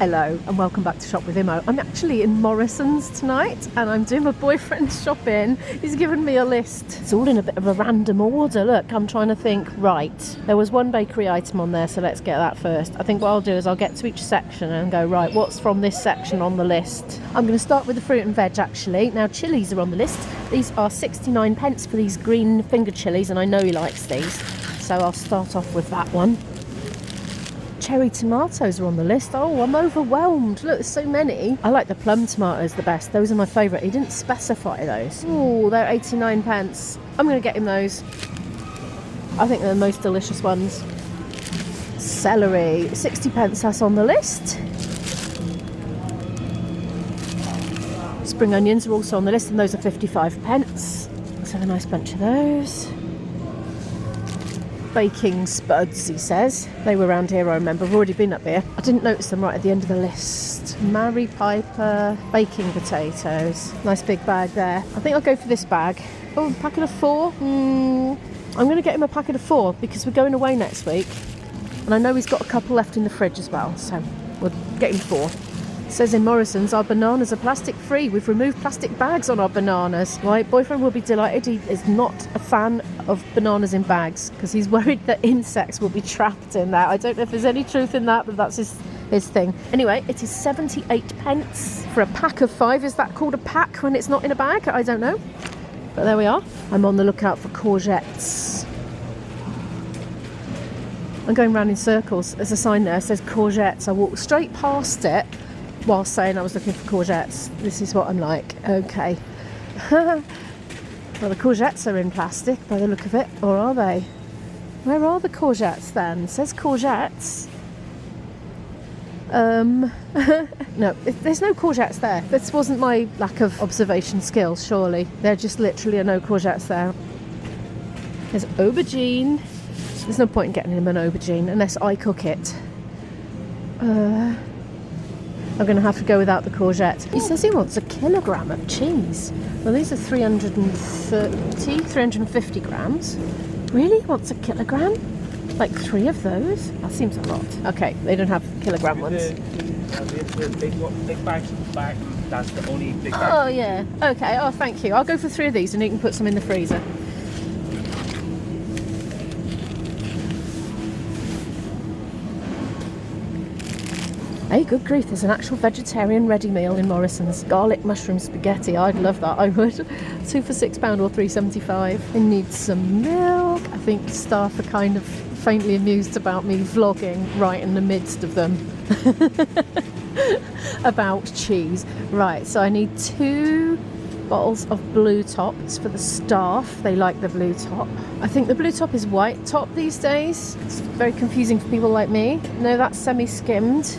Hello and welcome back to Shop with Imo. I'm actually in Morrison's tonight and I'm doing my boyfriend's shopping. He's given me a list. It's all in a bit of a random order. Look, I'm trying to think. Right, there was one bakery item on there, so let's get that first. I think what I'll do is I'll get to each section and go, right, what's from this section on the list? I'm going to start with the fruit and veg actually. Now chilies are on the list. These are 69 pence for these green finger chilies and I know he likes these. So I'll start off with that one. Cherry tomatoes are on the list. Oh, I'm overwhelmed. Look, there's so many. I like the plum tomatoes the best. Those are my favourite. He didn't specify those. Oh, they're 89 pence. I'm going to get him those. I think they're the most delicious ones. Celery, 60 pence, that's on the list. Spring onions are also on the list and those are 55 pence. Let's have a nice bunch of those. Baking spuds, he says. They were around here, I remember. I've already been up here. I didn't notice them right at the end of the list. Mary Piper baking potatoes. Nice big bag there. I think I'll go for this bag. Oh, a packet of 4. I'm going to get him a packet of 4 because we're going away next week. And I know he's got a couple left in the fridge as well. So we'll get him 4. It says in Morrison's, our bananas are plastic free. We've removed plastic bags on our bananas. My boyfriend will be delighted. He is not a fan of bananas in bags because he's worried that insects will be trapped in that. I don't know if there's any truth in that, but that's his thing. Anyway, it is 78 pence for a pack of 5. Is that called a pack when it's not in a bag? I don't know. But there we are. I'm on the lookout for courgettes. I'm going round in circles. There's a sign there that says courgettes. I walked straight past it while saying I was looking for courgettes. This is what I'm like. Okay. Well, the courgettes are in plastic by the look of it, or are they? Where are the courgettes then? It says courgettes. No, there's no courgettes there. This wasn't my lack of observation skills, surely. There just literally are no courgettes there. There's aubergine. There's no point in getting him an aubergine unless I cook it. I'm going to have to go without the courgette. He says he wants a kilogram of cheese. Well, these are 350 grams. Really? He wants a kilogram? Like 3 of those? That seems a lot. Okay, they don't have kilogram ones. The big bags in the back, that's the only big bag. Oh, yeah. Okay, oh, thank you. I'll go for 3 of these and you can put some in the freezer. Hey, good grief, there's an actual vegetarian ready meal in Morrison's. Garlic mushroom spaghetti, I'd love that, I would. 2 for £6 or £3.75. I need some milk. I think staff are kind of faintly amused about me vlogging right in the midst of them about cheese. Right, so I need 2 bottles of blue tops for the staff. They like the blue top. I think the blue top is white top these days. It's very confusing for people like me. No, that's semi-skimmed.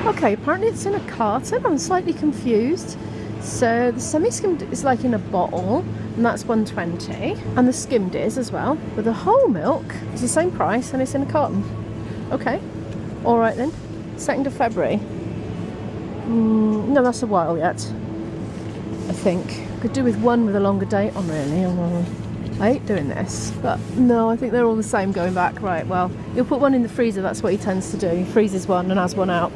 Okay, apparently it's in a carton. I'm slightly confused. So the semi-skimmed is like in a bottle, and that's £1.20. And the skimmed is as well. But the whole milk is the same price, and it's in a carton. Okay, all right then. 2nd of February. No, that's a while yet. I think could do with one with a longer date on. Really, I hate doing this, but no, I think they're all the same going back. Right, well, you'll put one in the freezer. That's what he tends to do. He freezes one and has one out.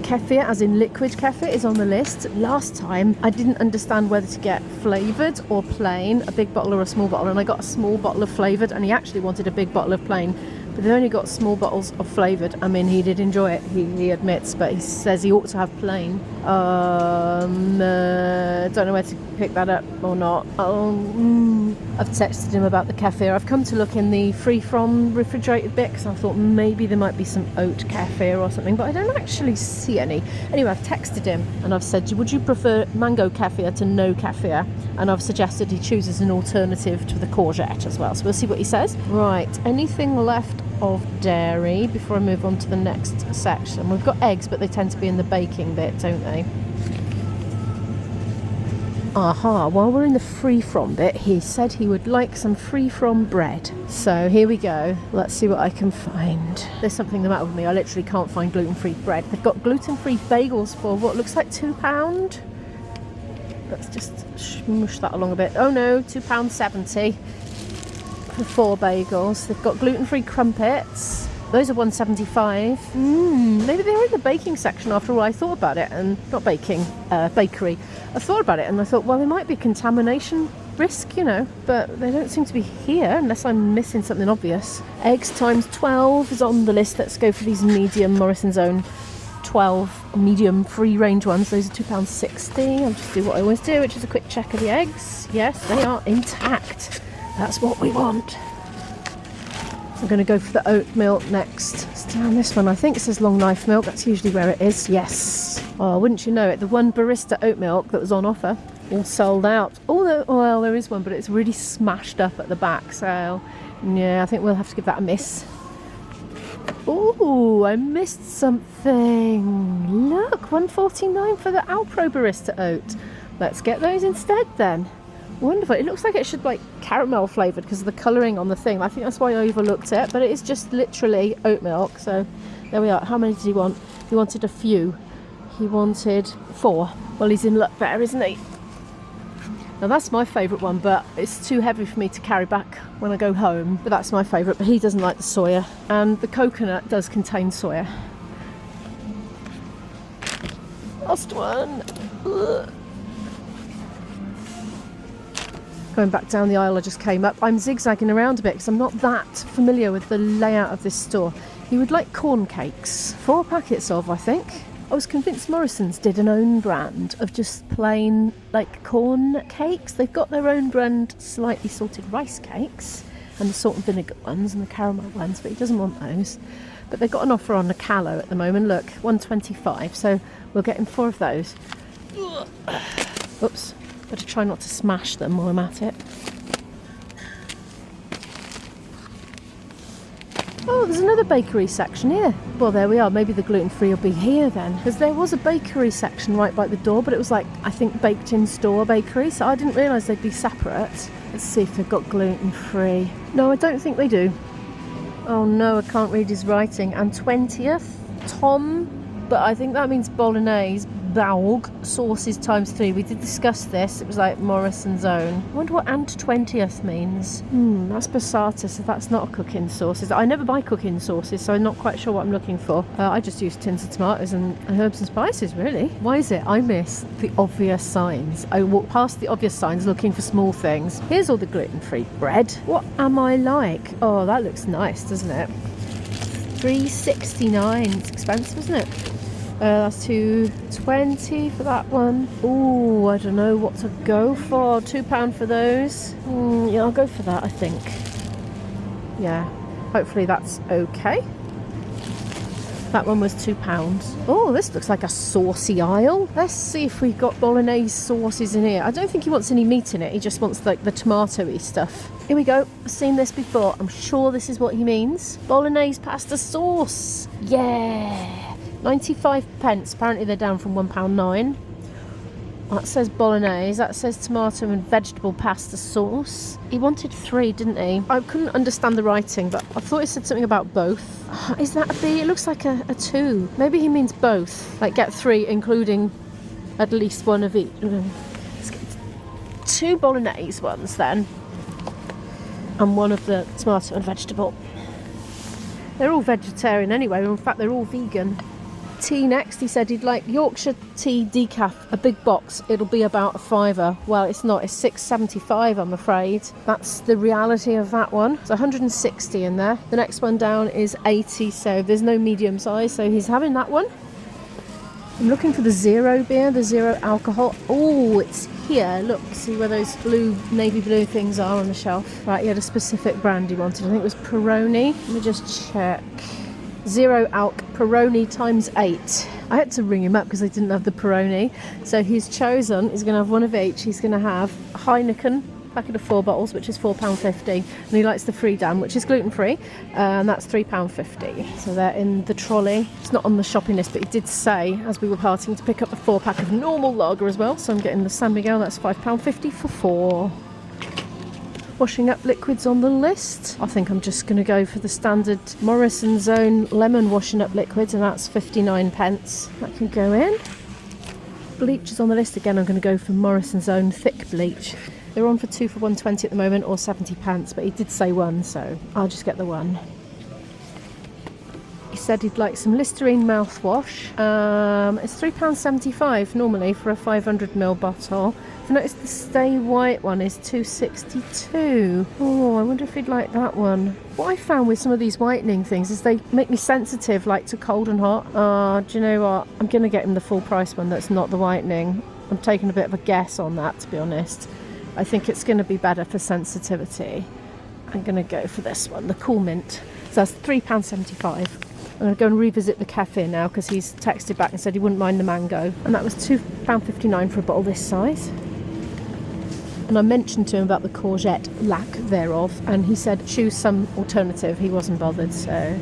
Kefir, as in liquid kefir, is on the list. Last time I didn't understand whether to get flavoured or plain, a big bottle or a small bottle, and I got a small bottle of flavoured and he actually wanted a big bottle of plain, but they only got small bottles of flavoured. I mean, he did enjoy it, he admits, but he says he ought to have plain. Don't know where to pick that up or not. I've texted him about the kefir. I've come to look in the free from refrigerated bit because I thought maybe there might be some oat kefir or something, but I don't actually see any. Anyway, I've texted him and I've said, would you prefer mango kefir to no kefir? And I've suggested he chooses an alternative to the courgette as well. So we'll see what he says. Right, anything left of dairy before I move on to the next section? We've got eggs, but they tend to be in the baking bit, don't they? Aha, while we're in the free from bit, he said he would like some free from bread. So here we go. Let's see what I can find. There's something the matter with me. I literally can't find gluten-free bread. They've got gluten-free bagels for what looks like £2. Let's just smush that along a bit. Oh no, £2.70 for 4 bagels. They've got gluten-free crumpets. Those are 175. Maybe they were in the baking section after all. I thought about it, and not baking, bakery. I thought about it and I thought, well, there might be contamination risk, you know, but they don't seem to be here unless I'm missing something obvious. Eggs times 12 is on the list. Let's go for these medium Morrison's Own 12 medium free range ones. Those are £2.60. I'll just do what I always do, which is a quick check of the eggs. Yes, they are intact. That's what we want. I'm going to go for the oat milk next. It's down this one. I think it says long life milk. That's usually where it is. Yes. Oh, wouldn't you know it? The one barista oat milk that was on offer, all sold out. Although, well, there is one, but it's really smashed up at the back. So, yeah, I think we'll have to give that a miss. Oh, I missed something. Look, $1.49 for the Alpro barista oat. Let's get those instead then. Wonderful. It looks like it should like caramel flavoured because of the colouring on the thing. I think that's why I overlooked it, but it is just literally oat milk. So there we are. How many did he want? He wanted a few. He wanted 4. Well, he's in luck there, isn't he? Now that's my favourite one, but it's too heavy for me to carry back when I go home. But that's my favourite, but he doesn't like the soya. And the coconut does contain soya. Last one. Ugh. Going back down the aisle I just came up. I'm zigzagging around a bit because I'm not that familiar with the layout of this store. He would like corn cakes. 4 packets of, I think. I was convinced Morrison's did an own brand of just plain like corn cakes. They've got their own brand slightly salted rice cakes and the salt and vinegar ones and the caramel ones, but he doesn't want those. But they've got an offer on the callow at the moment. Look, $1.25, so we'll get him 4 of those. Oops. Better try not to smash them while I'm at it. Oh, there's another bakery section here. Well, there we are. Maybe the gluten-free will be here then. Because there was a bakery section right by the door, but it was like, I think, baked-in store bakery. So I didn't realise they'd be separate. Let's see if they've got gluten-free. No, I don't think they do. Oh no, I can't read his writing. And 20th, Tom, but I think that means bolognese. Baug sauces times 3. We did discuss this. It was like Morrison's Own. I wonder what and 20th means. That's passata, so that's not a cooking sauces. I never buy cooking sauces, so I'm not quite sure what I'm looking for. I just use tins of tomatoes and herbs and spices, really. Why is it I miss the obvious signs? I walk past the obvious signs looking for small things. Here's all the gluten-free bread. What am I like? Oh, that looks nice, doesn't it? $3.69. It's expensive, isn't it? That's $2.20 for that one. Oh, I don't know what to go for. £2 for those. Yeah, I'll go for that, I think. Yeah, hopefully that's okay. That one was £2. Oh, this looks like a saucy aisle. Let's see if we've got bolognese sauces in here. I don't think he wants any meat in it. He just wants like the tomato-y stuff. Here we go. I've seen this before. I'm sure this is what he means. Bolognese pasta sauce. Yeah. 95 pence. Apparently they're down from £1.09. That says bolognese. That says tomato and vegetable pasta sauce. He wanted 3, didn't he? I couldn't understand the writing, but I thought it said something about both. Is that a B? It looks like a 2. Maybe he means both. Like get 3, including at least one of each. Let's get 2 bolognese ones then, and one of the tomato and vegetable. They're all vegetarian anyway. In fact, they're all vegan. Tea next. He said he'd like Yorkshire tea decaf, a big box. It'll be about £5. Well, it's not. It's £6.75, I'm afraid. That's the reality of that one. It's 160 in there. The next one down is 80, so there's no medium size, so he's having that one. I'm looking for the zero beer, the zero alcohol. Oh, it's here. Look, see where those blue, navy blue things are on the shelf. Right, he had a specific brand he wanted. I think it was Peroni. Let me just check. Zero alc Peroni times 8. I had to ring him up because they didn't have the Peroni. So he's chosen, he's going to have one of each. He's going to have Heineken, packet of 4 bottles, which is £4.50. And he likes the Freedom, which is gluten-free. And that's £3.50. So they're in the trolley. It's not on the shopping list, but he did say, as we were parting, to pick up a 4-pack of normal lager as well. So I'm getting the San Miguel. That's £5.50 for 4. Washing up liquids on the list. I think I'm just going to go for the standard Morrison's Own lemon washing up liquids, and that's 59 pence. That can go in. Bleach is on the list again. I'm going to go for Morrison's Own thick bleach. They're on for 2 for £1.20 at the moment, or 70 pence, but he did say 1, so I'll just get the 1. said he'd like some Listerine mouthwash. It's £3.75 normally for a 500ml bottle. I've noticed the Stay White one is £2.62. Oh, I wonder if he'd like that one. What I found with some of these whitening things is they make me sensitive, like to cold and hot. Do you know what? I'm going to get him the full price one that's not the whitening. I'm taking a bit of a guess on that, to be honest. I think it's going to be better for sensitivity. I'm going to go for this one, the Cool Mint. So that's £3.75. I'm going to go and revisit the cafe now because he's texted back and said he wouldn't mind the mango. And that was £2.59 for a bottle this size. And I mentioned to him about the courgette, lack thereof, and he said choose some alternative. He wasn't bothered, so...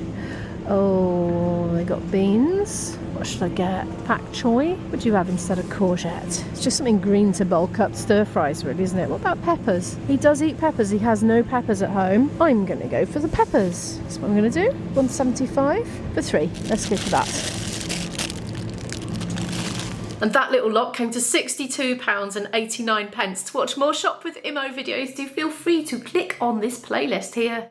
Oh, they got beans. What should I get? Pak choy? What do you have instead of courgette? It's just something green to bulk up stir fries, really, isn't it? What about peppers? He does eat peppers. He has no peppers at home. I'm going to go for the peppers. That's what I'm going to do. £1.75 for 3. Let's go for that. And that little lot came to £62.89. To watch more Shop with Imo videos, do feel free to click on this playlist here.